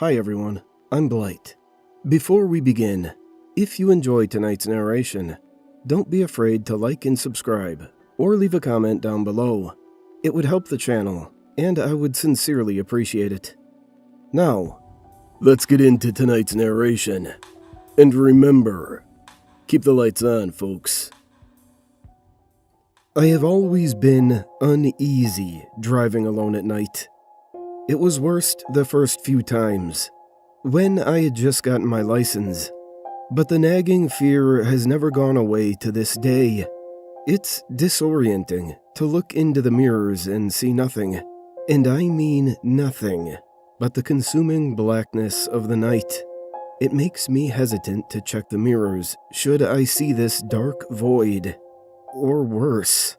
Hi everyone, I'm Blight. Before we begin, if you enjoyed tonight's narration, don't be afraid to like and subscribe, or leave a comment down below. It would help the channel, and I would sincerely appreciate it. Now, let's get into tonight's narration. And remember, keep the lights on, folks. I have always been uneasy driving alone at night. It was worst the first few times, when I had just gotten my license, but the nagging fear has never gone away to this day. It's disorienting to look into the mirrors and see nothing, and I mean nothing, but the consuming blackness of the night. It makes me hesitant to check the mirrors should I see this dark void. Or worse,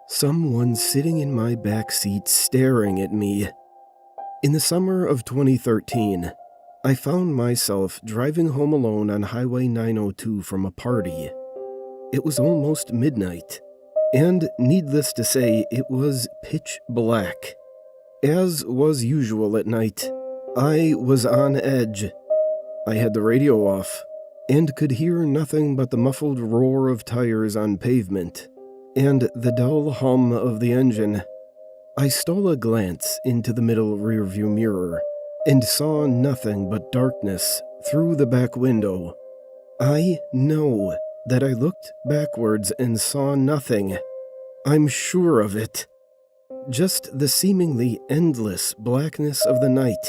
someone sitting in my back seat staring at me. In the summer of 2013, I found myself driving home alone on Highway 902 from a party. It was almost midnight, and needless to say, it was pitch black. As was usual at night, I was on edge. I had the radio off, and could hear nothing but the muffled roar of tires on pavement, and the dull hum of the engine. I stole a glance into the middle rearview mirror, and saw nothing but darkness through the back window. I know that I looked backwards and saw nothing. I'm sure of it. Just the seemingly endless blackness of the night.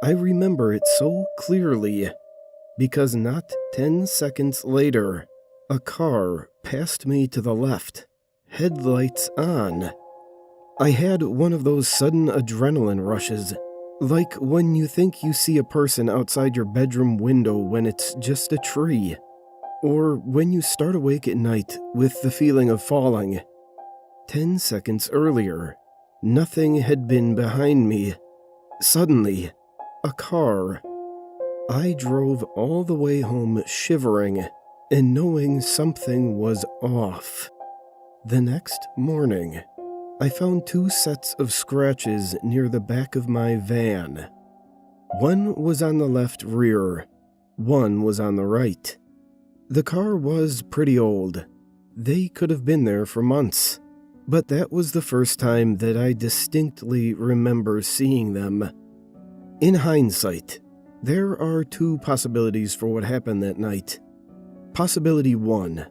I remember it so clearly, because not 10 seconds later, a car passed me to the left, headlights on. I had one of those sudden adrenaline rushes, like when you think you see a person outside your bedroom window when it's just a tree, or when you start awake at night with the feeling of falling. 10 seconds earlier, nothing had been behind me. Suddenly, a car. I drove all the way home shivering and knowing something was off. The next morning, I found 2 sets of scratches near the back of my van. One was on the left rear, one was on the right. The car was pretty old. They could have been there for months, but that was the first time that I distinctly remember seeing them. In hindsight, there are 2 possibilities for what happened that night. Possibility 1,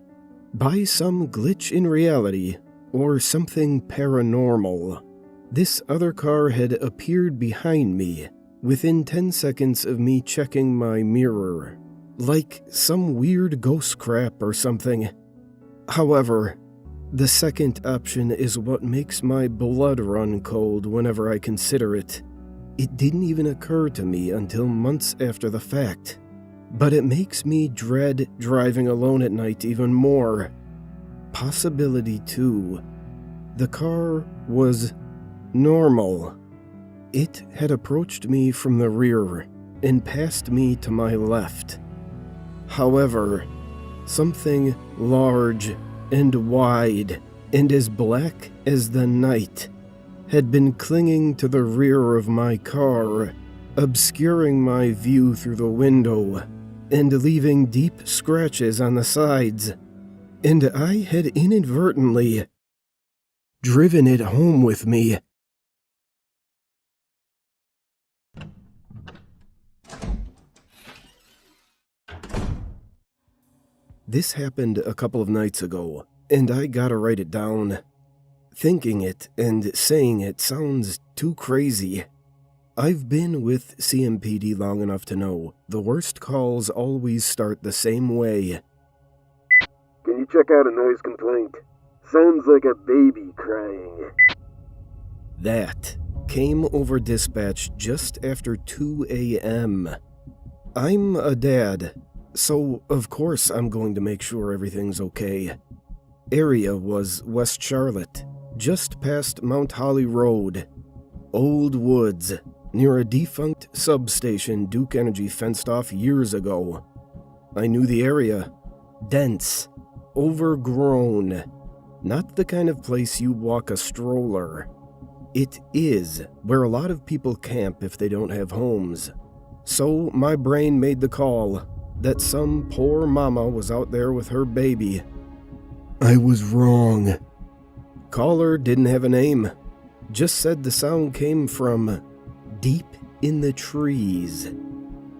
by some glitch in reality, or something paranormal, this other car had appeared behind me within 10 seconds of me checking my mirror, like some weird ghost crap or something. However, the second option is what makes my blood run cold whenever I consider it. It didn't even occur to me until months after the fact, but it makes me dread driving alone at night even more. Possibility 2. The car was normal. It had approached me from the rear and passed me to my left. However, something large and wide and as black as the night had been clinging to the rear of my car, obscuring my view through the window and leaving deep scratches on the sides. And I had inadvertently driven it home with me. This happened a couple of nights ago, and I gotta write it down. Thinking it and saying it sounds too crazy. I've been with CMPD long enough to know the worst calls always start the same way. Can you check out a noise complaint? Sounds like a baby crying. That came over dispatch just after 2 a.m. I'm a dad, so of course I'm going to make sure everything's okay. Area was West Charlotte, just past Mount Holly Road. Old woods, near a defunct substation Duke Energy fenced off years ago. I knew the area. Dense, overgrown. Not the kind of place you walk a stroller. It is where a lot of people camp if they don't have homes. So my brain made the call that some poor mama was out there with her baby. I was wrong. Caller didn't have a name, just said the sound came from deep in the trees.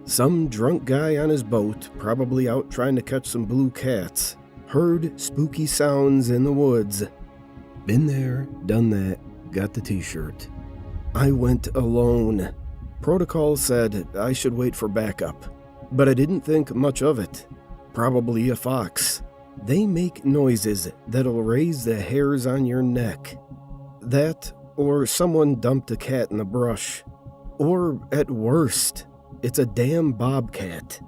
Some drunk guy on his boat, probably out trying to catch some blue cats, heard spooky sounds in the woods. Been there, done that, got the t-shirt. I went alone. Protocol said I should wait for backup, but I didn't think much of it. Probably a fox. They make noises that'll raise the hairs on your neck. That, or someone dumped a cat in the brush. Or, at worst, it's a damn bobcat.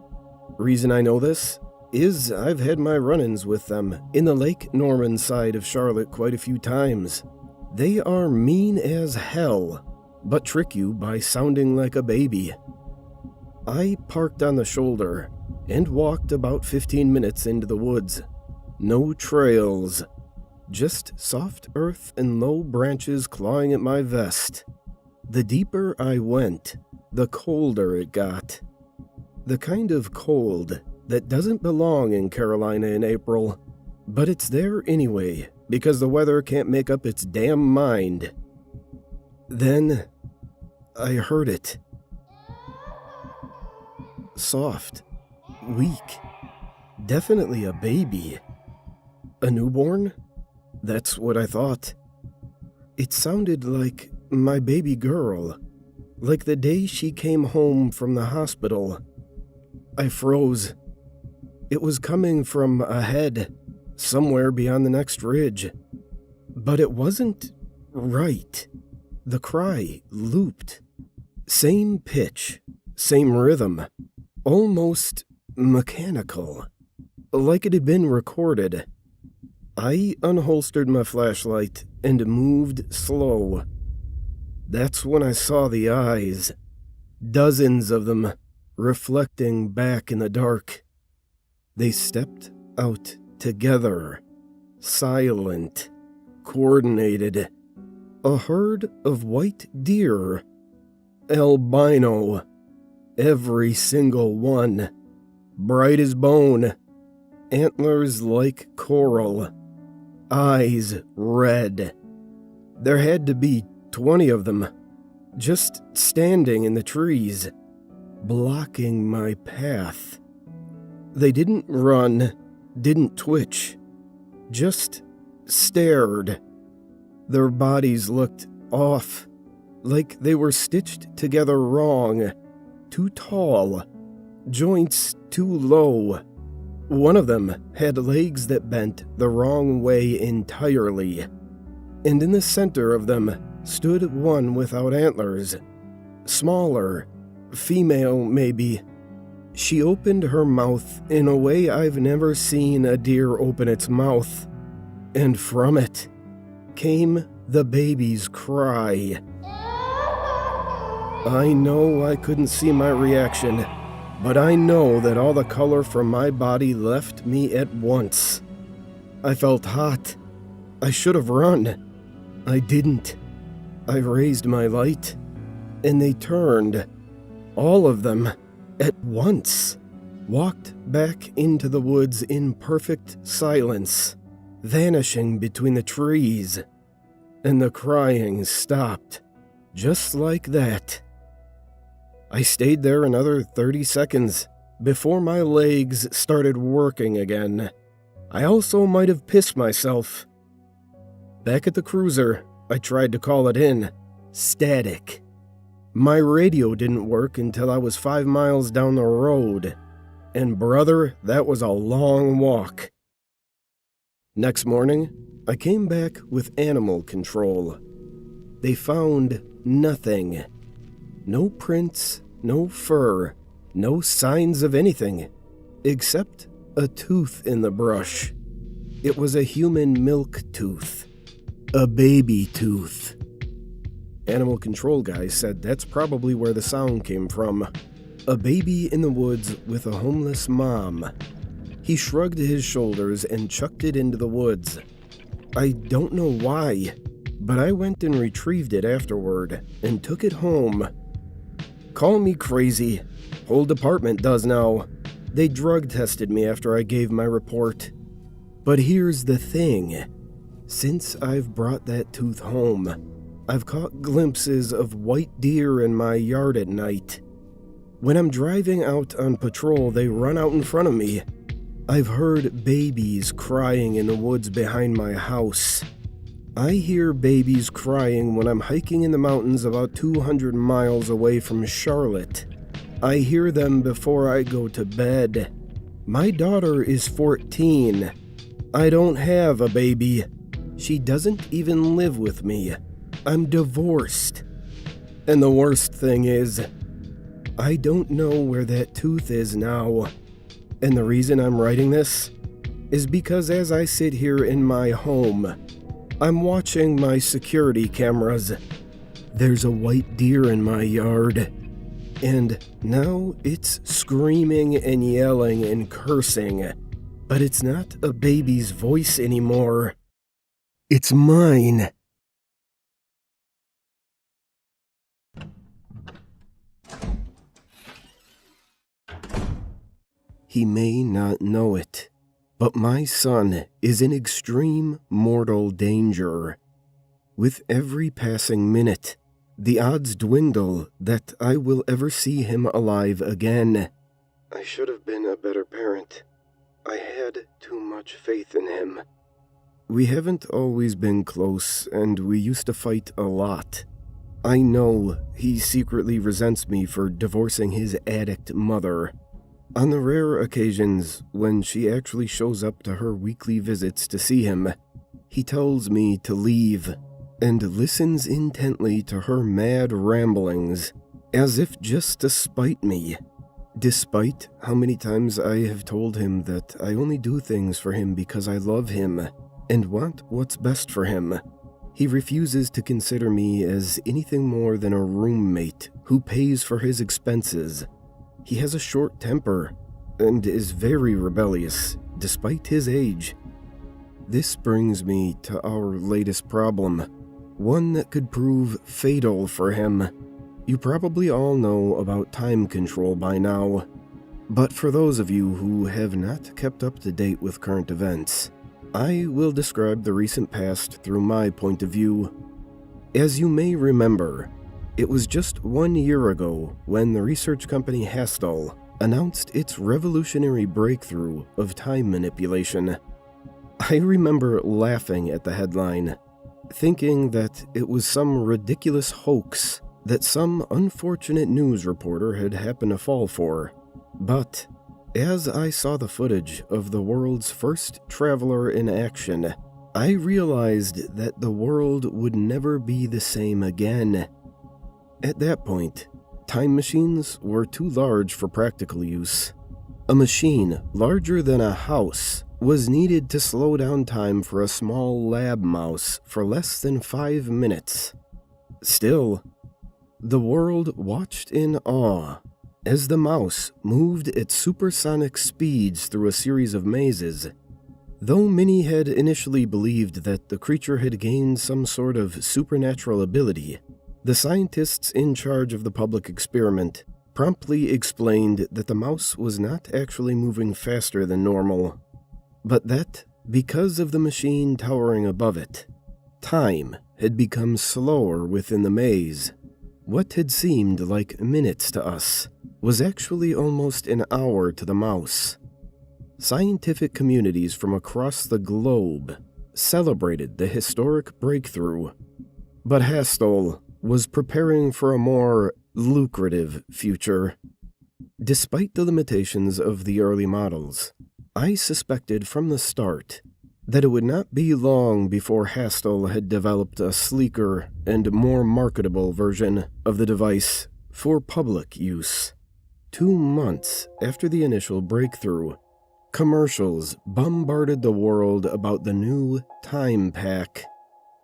Reason I know this is I've had my run-ins with them in the Lake Norman side of Charlotte quite a few times. They are mean as hell, but trick you by sounding like a baby. I parked on the shoulder and walked about 15 minutes into the woods. No trails, just soft earth and low branches clawing at my vest. The deeper I went, the colder it got. The kind of cold that doesn't belong in Carolina in April, but it's there anyway because the weather can't make up its damn mind. Then I heard it. Soft, weak, definitely a baby. A newborn? That's what I thought. It sounded like my baby girl, like the day she came home from the hospital. I froze. It was coming from ahead, somewhere beyond the next ridge. But it wasn't right. The cry looped. Same pitch, same rhythm, almost mechanical, like it had been recorded. I unholstered my flashlight and moved slow. That's when I saw the eyes, dozens of them, reflecting back in the dark. They stepped out together, silent, coordinated. A herd of white deer, albino, every single one, bright as bone, antlers like coral, eyes red. There had to be 20 of them, just standing in the trees, blocking my path. They didn't run, didn't twitch, just stared. Their bodies looked off, like they were stitched together wrong, too tall, joints too low. One of them had legs that bent the wrong way entirely, and in the center of them stood one without antlers, smaller, female maybe. She opened her mouth in a way I've never seen a deer open its mouth, and from it came the baby's cry. I know I couldn't see my reaction, but I know that all the color from my body left me at once. I felt hot. I should have run. I didn't. I raised my light, and they turned, all of them, at once, walked back into the woods in perfect silence, vanishing between the trees, and the crying stopped, just like that. I stayed there another 30 seconds before my legs started working again. I also might have pissed myself. Back at the cruiser, I tried to call it in. Static. My radio didn't work until I was 5 miles down the road. And brother, that was a long walk. Next morning, I came back with animal control. They found nothing. No prints, no fur, no signs of anything, except a tooth in the brush. It was a human milk tooth. A baby tooth. Animal control guy said that's probably where the sound came from. A baby in the woods with a homeless mom. He shrugged his shoulders and chucked it into the woods. I don't know why, but I went and retrieved it afterward and took it home. Call me crazy. Whole department does now. They drug tested me after I gave my report. But here's the thing. Since I've brought that tooth home, I've caught glimpses of white deer in my yard at night. When I'm driving out on patrol, they run out in front of me. I've heard babies crying in the woods behind my house. I hear babies crying when I'm hiking in the mountains about 200 miles away from Charlotte. I hear them before I go to bed. My daughter is 14. I don't have a baby. She doesn't even live with me. I'm divorced. And the worst thing is, I don't know where that tooth is now. And the reason I'm writing this is because as I sit here in my home, I'm watching my security cameras. There's a white deer in my yard. And now it's screaming and yelling and cursing. But it's not a baby's voice anymore. It's mine. He may not know it, but my son is in extreme mortal danger. With every passing minute, the odds dwindle that I will ever see him alive again. I should have been a better parent. I had too much faith in him. We haven't always been close, and we used to fight a lot. I know he secretly resents me for divorcing his addict mother. On the rare occasions when she actually shows up to her weekly visits to see him, he tells me to leave and listens intently to her mad ramblings, as if just to spite me. Despite how many times I have told him that I only do things for him because I love him and want what's best for him, he refuses to consider me as anything more than a roommate who pays for his expenses. He has a short temper and is very rebellious, despite his age. This brings me to our latest problem, one that could prove fatal for him. You probably all know about time control by now, but for those of you who have not kept up to date with current events, I will describe the recent past through my point of view. As you may remember, it was just 1 year ago when the research company Hastel announced its revolutionary breakthrough of time manipulation. I remember laughing at the headline, thinking that it was some ridiculous hoax that some unfortunate news reporter had happened to fall for. But as I saw the footage of the world's first traveler in action, I realized that the world would never be the same again. At that point, time machines were too large for practical use. A machine larger than a house was needed to slow down time for a small lab mouse for less than 5 minutes. Still, the world watched in awe as the mouse moved at supersonic speeds through a series of mazes. Though many had initially believed that the creature had gained some sort of supernatural ability, the scientists in charge of the public experiment promptly explained that the mouse was not actually moving faster than normal, but that, because of the machine towering above it, time had become slower within the maze. What had seemed like minutes to us was actually almost an hour to the mouse. Scientific communities from across the globe celebrated the historic breakthrough, but Hastel was preparing for a more lucrative future. Despite the limitations of the early models, I suspected from the start that it would not be long before Hastel had developed a sleeker and more marketable version of the device for public use. 2 months after the initial breakthrough, commercials bombarded the world about the new Time Pack,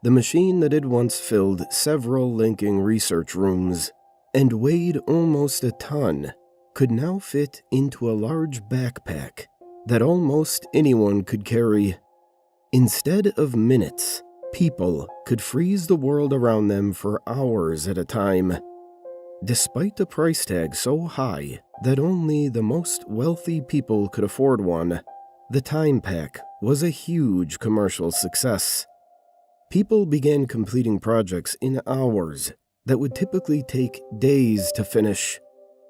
the machine that had once filled several linking research rooms and weighed almost a ton, could now fit into a large backpack that almost anyone could carry. Instead of minutes, people could freeze the world around them for hours at a time. Despite a price tag so high that only the most wealthy people could afford one, the Time Pack was a huge commercial success. People began completing projects in hours that would typically take days to finish.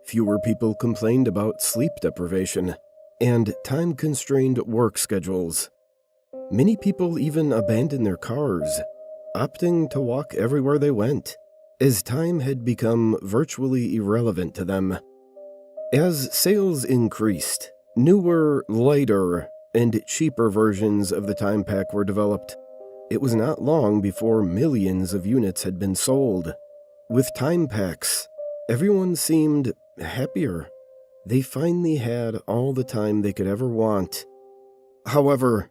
Fewer people complained about sleep deprivation and time-constrained work schedules. Many people even abandoned their cars, opting to walk everywhere they went, as time had become virtually irrelevant to them. As sales increased, newer, lighter, and cheaper versions of the Time Pack were developed. It was not long before millions of units had been sold. With Time Packs, everyone seemed happier. They finally had all the time they could ever want. However,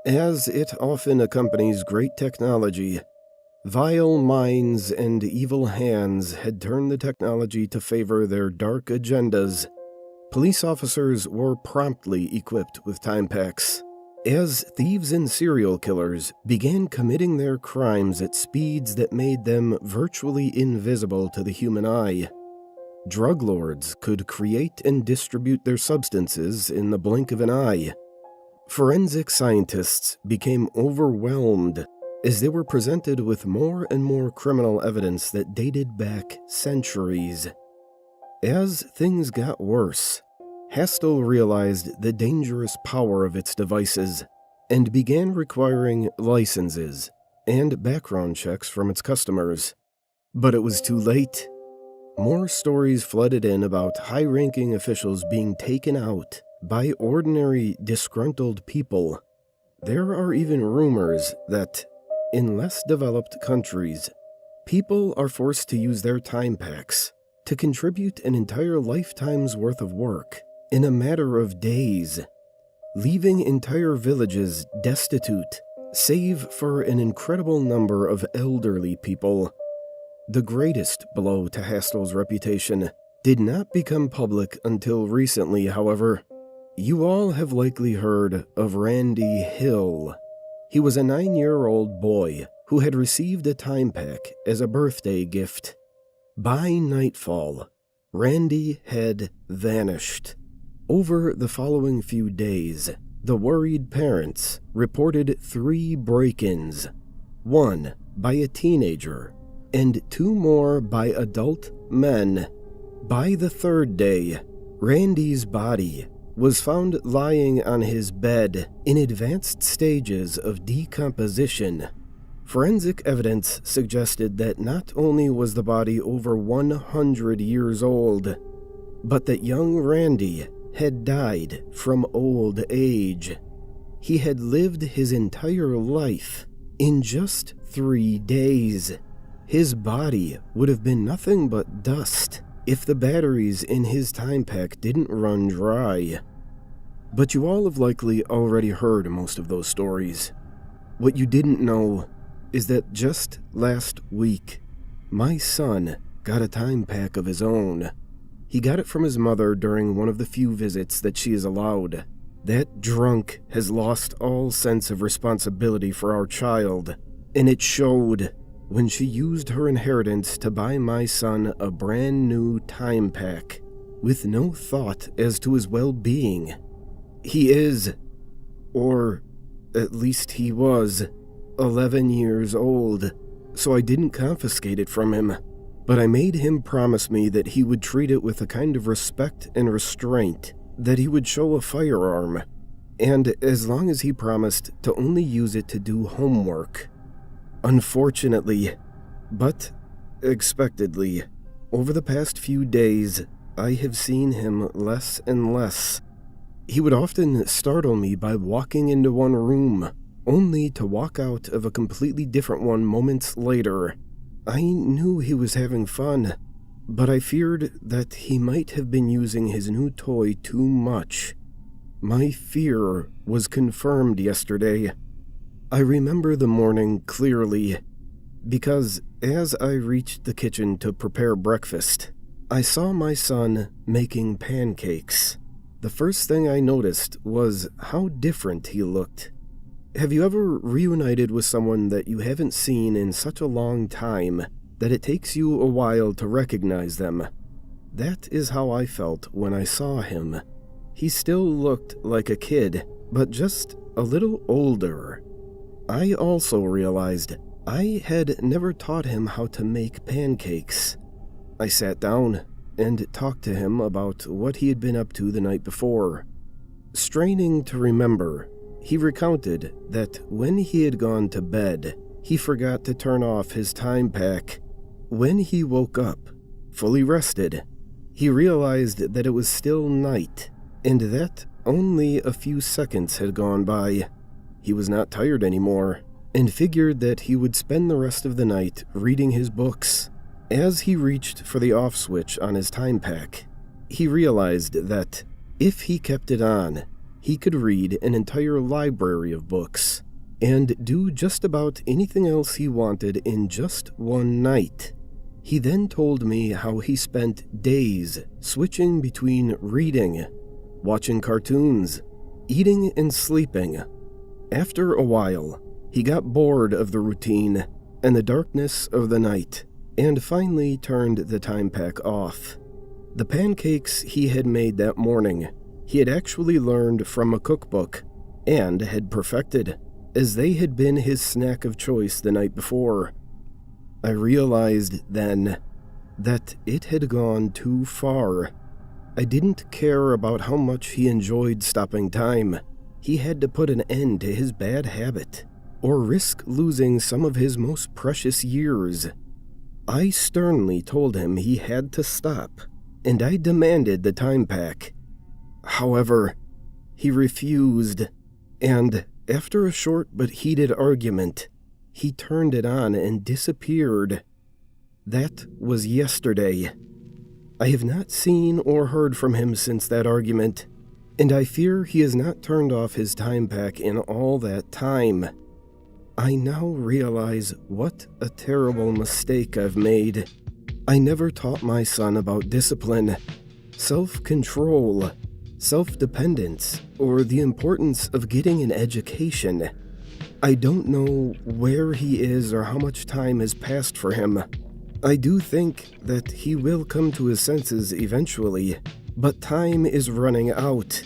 as it often accompanies great technology, vile minds and evil hands had turned the technology to favor their dark agendas. Police officers were promptly equipped with Time Packs. As thieves and serial killers began committing their crimes at speeds that made them virtually invisible to the human eye, drug lords could create and distribute their substances in the blink of an eye. Forensic scientists became overwhelmed as they were presented with more and more criminal evidence that dated back centuries. As things got worse, Hastel realized the dangerous power of its devices and began requiring licenses and background checks from its customers. But it was too late. More stories flooded in about high-ranking officials being taken out by ordinary, disgruntled people. There are even rumors that, in less developed countries, people are forced to use their Time Packs to contribute an entire lifetime's worth of work in a matter of days, leaving entire villages destitute, save for an incredible number of elderly people. The greatest blow to Hastel's reputation did not become public until recently, however. You all have likely heard of Randy Hill. He was a 9-year-old boy who had received a Time Pack as a birthday gift. By nightfall, Randy had vanished. Over the following few days, the worried parents reported 3 break-ins, 1 by a teenager, and 2 more by adult men. By the 3rd day, Randy's body was found lying on his bed in advanced stages of decomposition. Forensic evidence suggested that not only was the body over 100 years old, but that young Randy had died from old age. He had lived his entire life in just 3 days. His body would have been nothing but dust if the batteries in his Time Pack didn't run dry. But you all have likely already heard most of those stories. What you didn't know is that just last week, my son got a Time Pack of his own. He got it from his mother during one of the few visits that she is allowed. That drunk has lost all sense of responsibility for our child, and it showed when she used her inheritance to buy my son a brand new Time Pack, with no thought as to his well-being. He is, or at least he was, 11 years old, so I didn't confiscate it from him, but I made him promise me that he would treat it with a kind of respect and restraint, that he would show a firearm, and as long as he promised to only use it to do homework. Unfortunately, but expectedly, over the past few days, I have seen him less and less. He would often startle me by walking into one room, only to walk out of a completely different one moments later. I knew he was having fun, but I feared that he might have been using his new toy too much. My fear was confirmed yesterday. I remember the morning clearly, because as I reached the kitchen to prepare breakfast, I saw my son making pancakes. The first thing I noticed was how different he looked. Have you ever reunited with someone that you haven't seen in such a long time, that it takes you a while to recognize them. That is how I felt when I saw him. He still looked like a kid, but just a little older. I also realized I had never taught him how to make pancakes. I sat down and talked to him about what he had been up to the night before. Straining to remember, he recounted that when he had gone to bed, he forgot to turn off his time pack. When he woke up, fully rested, he realized that it was still night, and that only a few seconds had gone by. He was not tired anymore, and figured that he would spend the rest of the night reading his books. As he reached for the off switch on his time pack, he realized that if he kept it on, he could read an entire library of books and do just about anything else he wanted in just one night. He then told me how he spent days switching between reading, watching cartoons, eating and sleeping. After a while, he got bored of the routine and the darkness of the night, and finally turned the time pack off. The pancakes he had made that morning, he had actually learned from a cookbook and had perfected, as they had been his snack of choice the night before. I realized then that it had gone too far. I didn't care about how much he enjoyed stopping time. He had to put an end to his bad habit, or risk losing some of his most precious years. I sternly told him he had to stop, and I demanded the time pack. However, he refused, and after a short but heated argument, he turned it on and disappeared. That was yesterday. I have not seen or heard from him since that argument, and I fear he has not turned off his time pack in all that time. I now realize what a terrible mistake I've made. I never taught my son about discipline, self-control, self-dependence, or the importance of getting an education. I don't know where he is or how much time has passed for him. I do think that he will come to his senses eventually, but time is running out.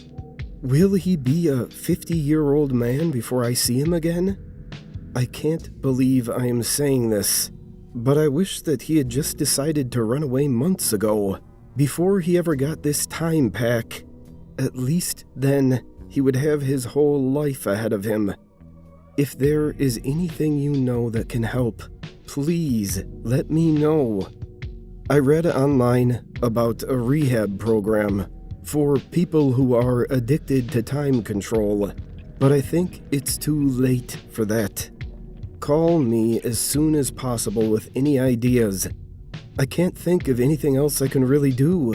Will he be a 50-year-old man before I see him again? I can't believe I am saying this, but I wish that he had just decided to run away months ago, before he ever got this time pack. At least then, he would have his whole life ahead of him. If there is anything you know that can help, please let me know. I read online about a rehab program for people who are addicted to time control, but I think it's too late for that. Call me as soon as possible with any ideas. I can't think of anything else I can really do.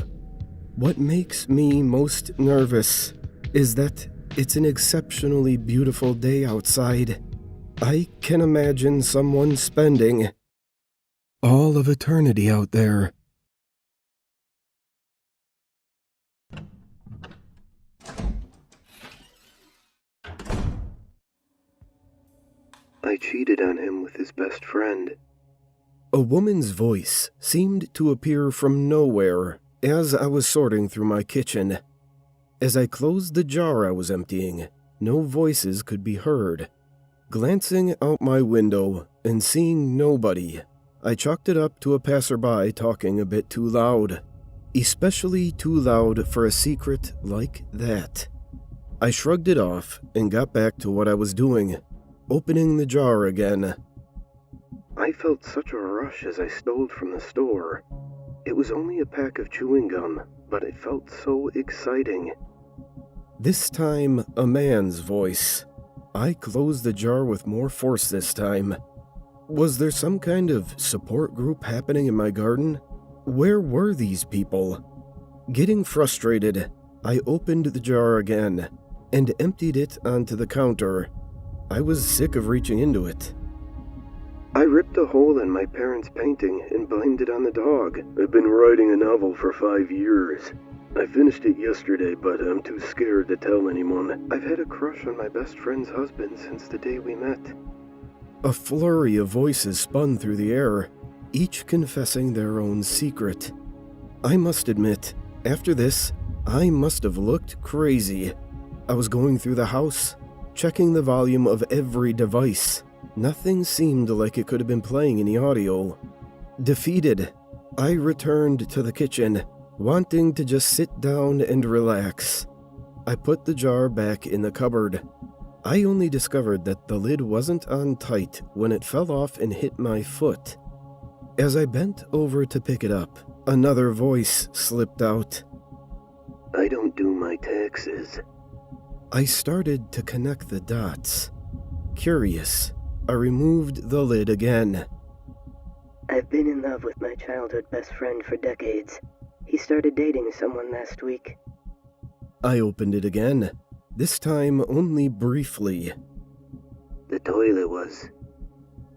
What makes me most nervous is that it's an exceptionally beautiful day outside. I can imagine someone spending all of eternity out there. I cheated on him with his best friend. A woman's voice seemed to appear from nowhere as I was sorting through my kitchen. As I closed the jar I was emptying, no voices could be heard. Glancing out my window and seeing nobody, I chalked it up to a passerby talking a bit too loud, especially too loud for a secret like that. I shrugged it off and got back to what I was doing, opening the jar again. I felt such a rush as I stole from the store. It was only a pack of chewing gum, but it felt so exciting. This time, a man's voice. I closed the jar with more force this time. Was there some kind of support group happening in my garden? Where were these people? Getting frustrated, I opened the jar again and emptied it onto the counter. I was sick of reaching into it. I ripped a hole in my parents' painting and blamed it on the dog. I've been writing a novel for 5 years. I finished it yesterday, but I'm too scared to tell anyone. I've had a crush on my best friend's husband since the day we met. A flurry of voices spun through the air. each confessing their own secret. I must admit, after this, I must have looked crazy. I was going through the house, checking the volume of every device. Nothing seemed like it could have been playing any audio. Defeated, I returned to the kitchen, wanting to just sit down and relax. I put the jar back in the cupboard. I only discovered that the lid wasn't on tight when it fell off and hit my foot. As I bent over to pick it up, another voice slipped out. I don't do my taxes. I started to connect the dots. Curious, I removed the lid again. I've been in love with my childhood best friend for decades. He started dating someone last week. I opened it again, this time only briefly. The toilet was.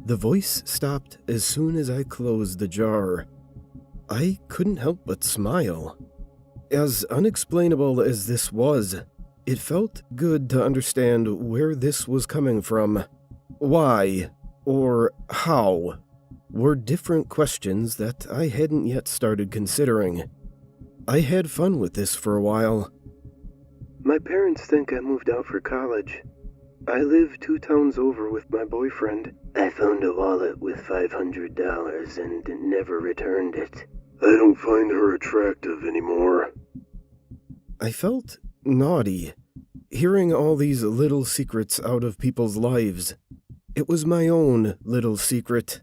The voice stopped as soon as I closed the jar. I couldn't help but smile. As unexplainable as this was, it felt good to understand where this was coming from. Why, or how, were different questions that I hadn't yet started considering. I had fun with this for a while. My parents think I moved out for college. I live 2 towns over with my boyfriend. I found a wallet with $500 and never returned it. I don't find her attractive anymore. I felt naughty, hearing all these little secrets out of people's lives. It was my own little secret.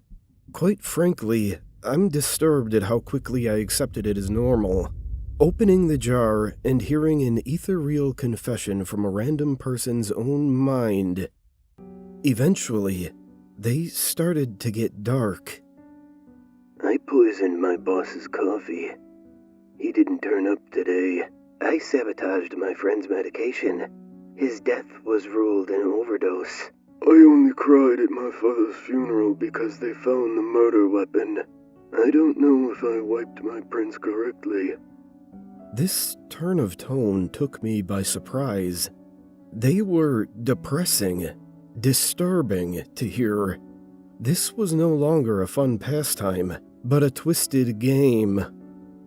Quite frankly, I'm disturbed at how quickly I accepted it as normal. Opening the jar and hearing an ethereal confession from a random person's own mind. Eventually, they started to get dark. I poisoned my boss's coffee. He didn't turn up today. I sabotaged my friend's medication. His death was ruled an overdose. I only cried at my father's funeral because they found the murder weapon. I don't know if I wiped my prints correctly. This turn of tone took me by surprise. They were depressing, disturbing to hear. This was no longer a fun pastime, but a twisted game.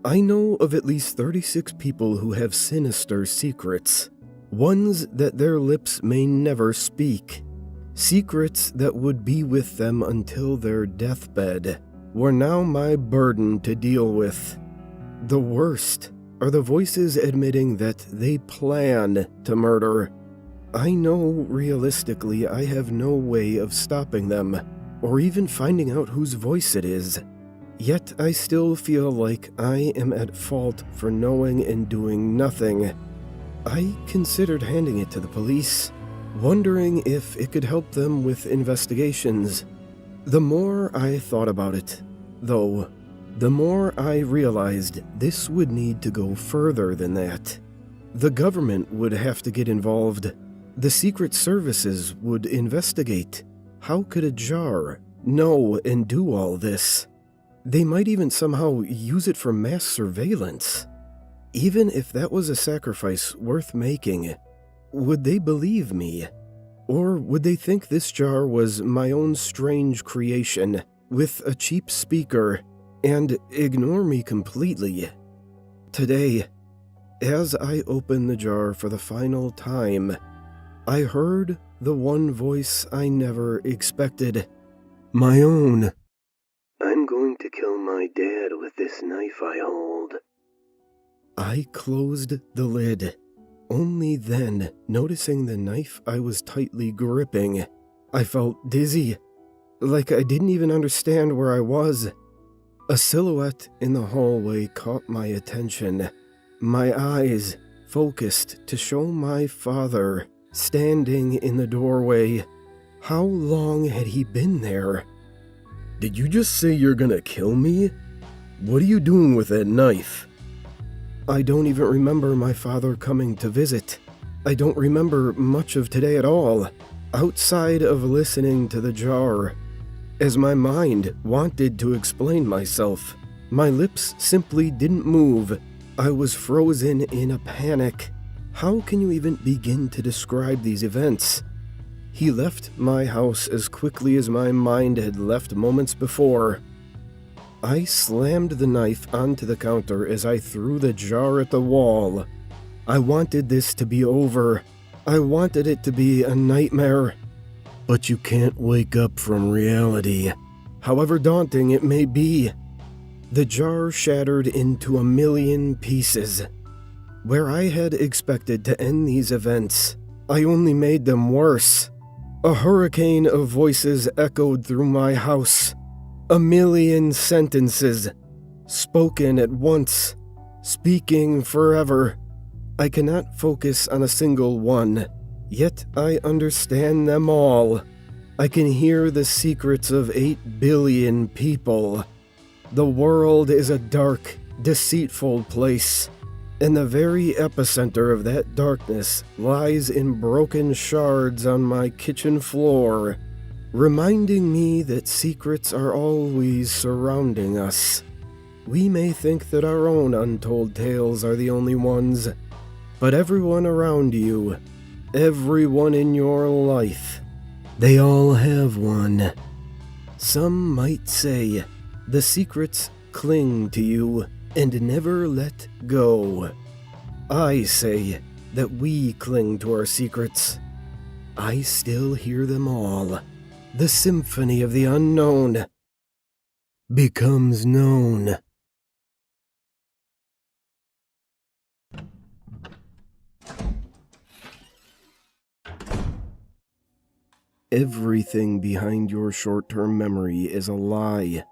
I know of at least 36 people who have sinister secrets, ones that their lips may never speak. Secrets that would be with them until their deathbed were now my burden to deal with. The worst are the voices admitting that they plan to murder. I know realistically I have no way of stopping them, or even finding out whose voice it is. Yet I still feel like I am at fault for knowing and doing nothing. I considered handing it to the police, wondering if it could help them with investigations. The more I thought about it, though, the more I realized this would need to go further than that. The government would have to get involved. The secret services would investigate. How could a jar know and do all this? They might even somehow use it for mass surveillance. Even if that was a sacrifice worth making, would they believe me? Or would they think this jar was my own strange creation with a cheap speaker and ignore me completely? Today, as I opened the jar for the final time, I heard the one voice I never expected. My own. I'm going to kill my dad with this knife I hold. I closed the lid, only then noticing the knife I was tightly gripping. I felt dizzy, like I didn't even understand where I was. A silhouette in the hallway caught my attention. My eyes focused to show my father standing in the doorway. How long had he been there? Did you just say you're gonna kill me? What are you doing with that knife? I don't even remember my father coming to visit. I don't remember much of today at all, outside of listening to the jar. As my mind wanted to explain myself, my lips simply didn't move. I was frozen in a panic. How can you even begin to describe these events? He left my house as quickly as my mind had left moments before. I slammed the knife onto the counter as I threw the jar at the wall. I wanted this to be over. I wanted it to be a nightmare. But you can't wake up from reality, however daunting it may be. The jar shattered into a million pieces. Where I had expected to end these events, I only made them worse. A hurricane of voices echoed through my house. A million sentences, spoken at once, speaking forever. I cannot focus on a single one, yet I understand them all. I can hear the secrets of 8 billion people. The world is a dark, deceitful place, and the very epicenter of that darkness lies in broken shards on my kitchen floor, reminding me that secrets are always surrounding us. We may think that our own untold tales are the only ones, but everyone around you, everyone in your life, they all have one. Some might say the secrets cling to you and never let go. I say that we cling to our secrets. I still hear them all. The symphony of the unknown becomes known. Everything behind your short-term memory is a lie.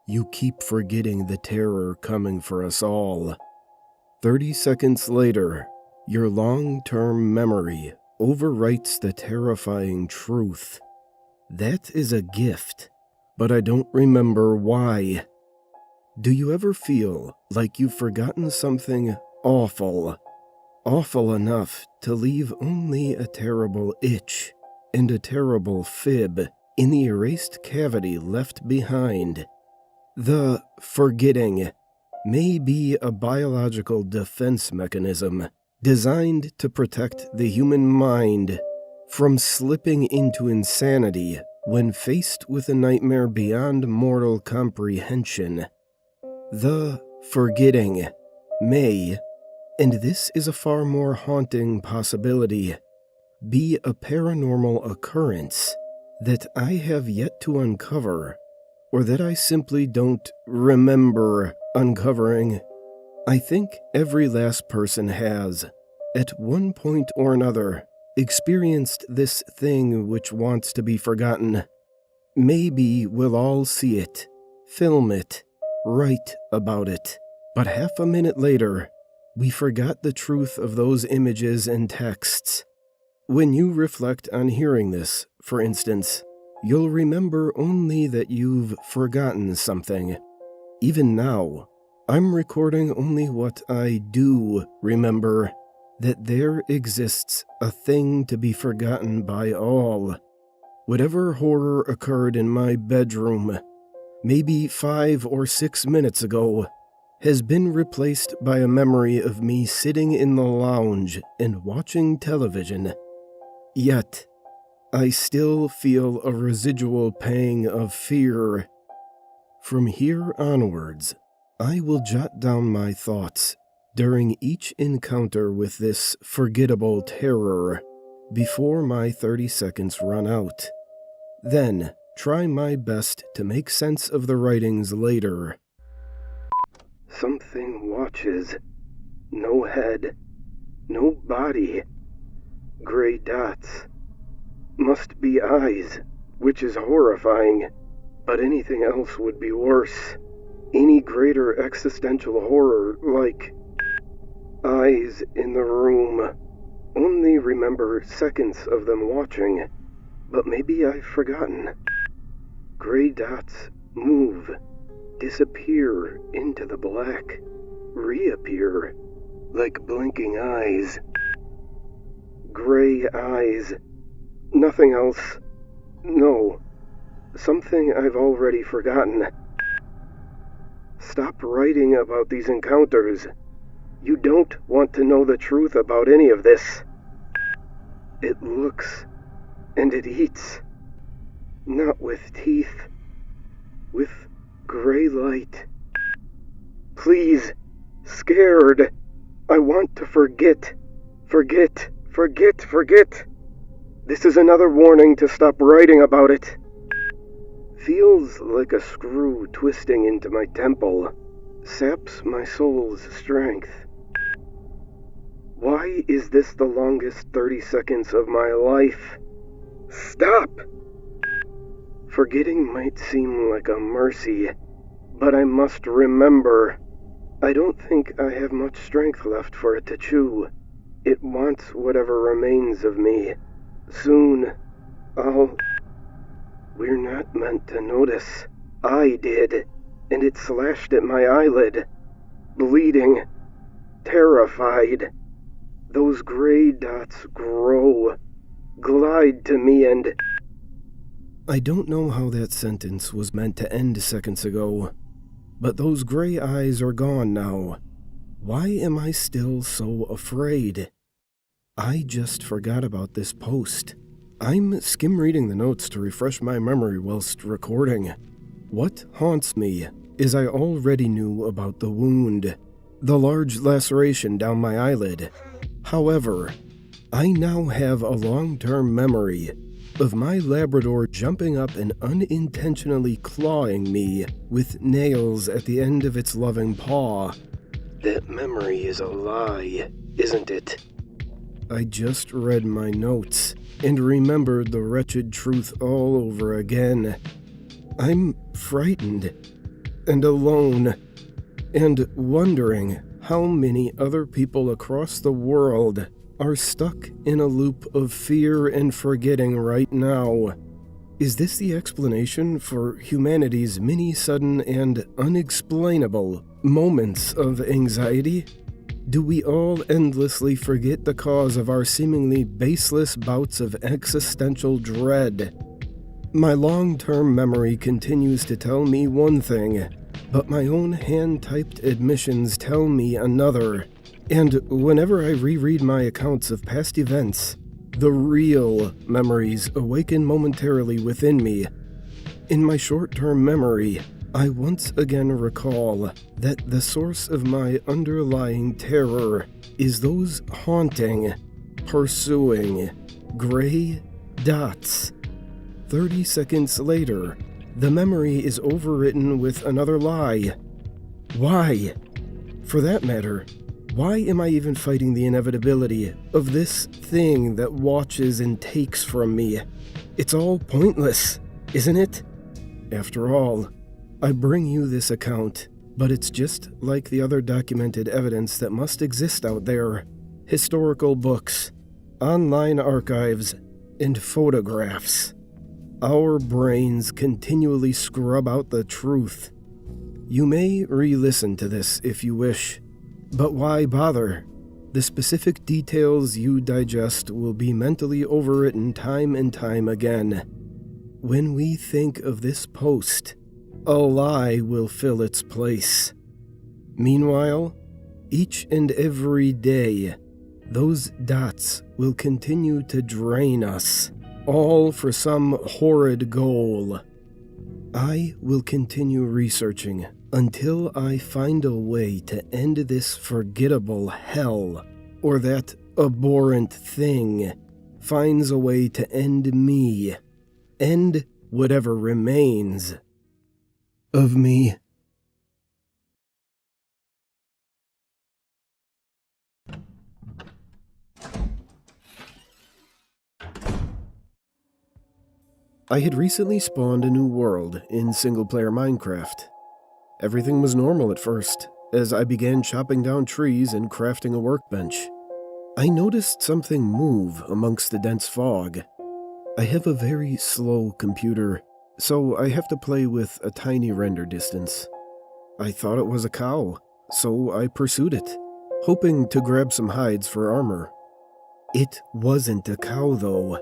You keep forgetting the terror coming for us all. 30 seconds later, your long-term memory overwrites the terrifying truth. That is a gift, but I don't remember why. Do you ever feel like you've forgotten something awful? Awful enough to leave only a terrible itch and a terrible fib in the erased cavity left behind. The forgetting may be a biological defense mechanism designed to protect the human mind from slipping into insanity when faced with a nightmare beyond mortal comprehension. The forgetting may, and this is a far more haunting possibility, be a paranormal occurrence that I have yet to uncover, or that I simply don't remember uncovering. I think every last person has, at one point or another, experienced this thing which wants to be forgotten. Maybe we'll all see it, film it, write about it, but half a minute later, we forgot the truth of those images and texts. When you reflect on hearing this, for instance, you'll remember only that you've forgotten something. Even now, I'm recording only what I do remember, that there exists a thing to be forgotten by all. Whatever horror occurred in my bedroom, maybe 5 or 6 minutes ago, has been replaced by a memory of me sitting in the lounge and watching television. Yet, I still feel a residual pang of fear. From here onwards, I will jot down my thoughts during each encounter with this forgettable terror before my 30 seconds run out. Then, try my best to make sense of the writings later. Something watches. No head. No body. Gray dots. Must be eyes, which is horrifying. But anything else would be worse. Any greater existential horror, like eyes in the room. Only remember seconds of them watching, but maybe I've forgotten. Gray dots move, disappear into the black, reappear, like blinking eyes. Gray eyes. Nothing else. No. Something I've already forgotten. Stop writing about these encounters. You don't want to know the truth about any of this. It looks and it eats. Not with teeth. With Gray light. Please. Scared. I want to forget. Forget. This is another warning to stop writing about it. Feels like a screw twisting into my temple. Saps my soul's strength. Why is this the longest 30 seconds of my life? Stop! Forgetting might seem like a mercy, but I must remember. I don't think I have much strength left for it to chew. It wants whatever remains of me. Soon, We're not meant to notice. I did, and it slashed at my eyelid. Bleeding. Terrified. Those gray dots grow. Glide to me and... I don't know how that sentence was meant to end seconds ago, but those gray eyes are gone now. Why am I still so afraid? I just forgot about this post. I'm skim-reading the notes to refresh my memory whilst recording. What haunts me is I already knew about the wound, the large laceration down my eyelid. However, I now have a long-term memory of my Labrador jumping up and unintentionally clawing me with nails at the end of its loving paw. That memory is a lie, isn't it? I just read my notes and remembered the wretched truth all over again. I'm frightened and alone and wondering how many other people across the world are stuck in a loop of fear and forgetting right now. Is this the explanation for humanity's many sudden and unexplainable moments of anxiety? Do we all endlessly forget the cause of our seemingly baseless bouts of existential dread? My long-term memory continues to tell me one thing, but my own hand-typed admissions tell me another. And whenever I reread my accounts of past events, the real memories awaken momentarily within me. In my short-term memory, I once again recall that the source of my underlying terror is those haunting, pursuing, gray dots. 30 seconds later, the memory is overwritten with another lie. Why? For that matter, why am I even fighting the inevitability of this thing that watches and takes from me? It's all pointless, isn't it? After all, I bring you this account, but it's just like the other documented evidence that must exist out there. Historical books, online archives, and photographs. Our brains continually scrub out the truth. You may re-listen to this if you wish, but why bother? The specific details you digest will be mentally overwritten time and time again. When we think of this post, a lie will fill its place. Meanwhile, each and every day, those dots will continue to drain us, all for some horrid goal. I will continue researching until I find a way to end this forgettable hell, or that abhorrent thing finds a way to end me, end whatever remains of me. I had recently spawned a new world in single-player Minecraft. Everything was normal at first, as I began chopping down trees and crafting a workbench. I noticed something move amongst the dense fog. I have a very slow computer, so I have to play with a tiny render distance. I thought it was a cow, so I pursued it, hoping to grab some hides for armor. It wasn't a cow, though.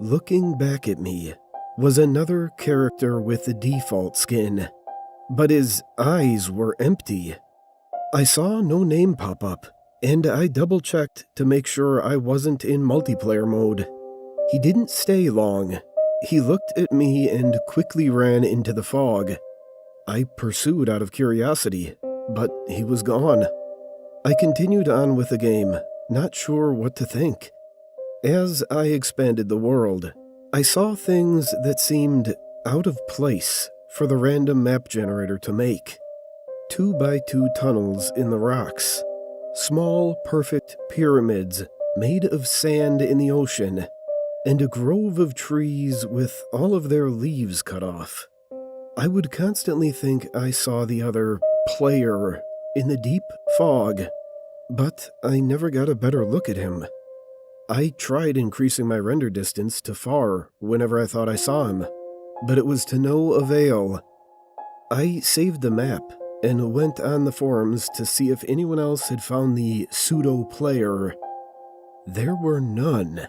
Looking back at me was another character with the default skin, but his eyes were empty. I saw no name pop up, and I double-checked to make sure I wasn't in multiplayer mode. He didn't stay long. He looked at me and quickly ran into the fog. I pursued out of curiosity, but he was gone. I continued on with the game, not sure what to think. As I expanded the world, I saw things that seemed out of place for the random map generator to make. 2x2 tunnels in the rocks, small, perfect pyramids made of sand in the ocean, and a grove of trees with all of their leaves cut off. I would constantly think I saw the other player in the deep fog, but I never got a better look at him. I tried increasing my render distance to far whenever I thought I saw him, but it was to no avail. I saved the map and went on the forums to see if anyone else had found the pseudo-player. There were none.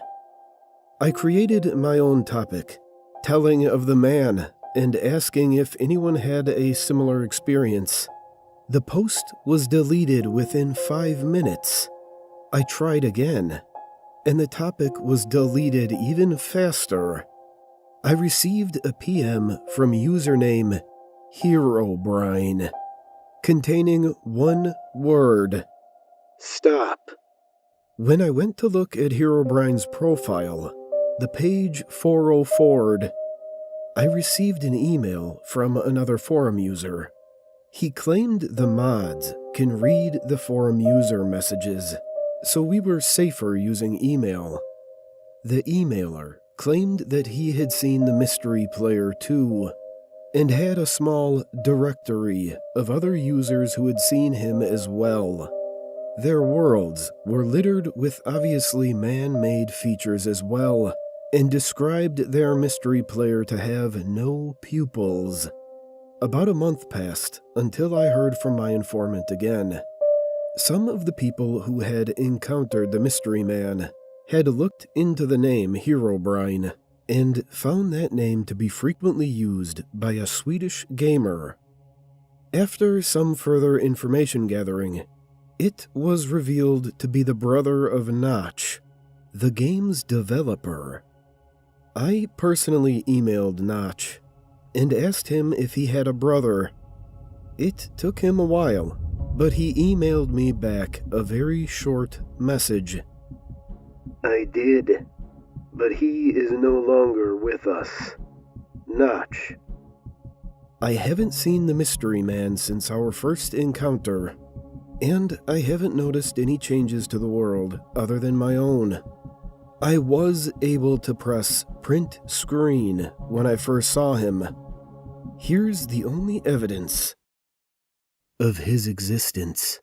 I created my own topic, telling of the man and asking if anyone had a similar experience. The post was deleted within 5 minutes. I tried again, and the topic was deleted even faster. I received a PM from username Herobrine, containing one word: Stop. When I went to look at Herobrine's profile, the page 404'd, I received an email from another forum user. He claimed the mods can read the forum user messages, so we were safer using email. The emailer claimed that he had seen the mystery player too, and had a small directory of other users who had seen him as well. Their worlds were littered with obviously man-made features as well, and described their mystery player to have no pupils. About a month passed until I heard from my informant again. Some of the people who had encountered the mystery man had looked into the name Herobrine and found that name to be frequently used by a Swedish gamer. After some further information gathering, it was revealed to be the brother of Notch, the game's developer. I personally emailed Notch and asked him if he had a brother. It took him a while, but he emailed me back a very short message. I did, but he is no longer with us. Notch. I haven't seen the mystery man since our first encounter, and I haven't noticed any changes to the world other than my own. I was able to press print screen when I first saw him. Here's the only evidence of his existence.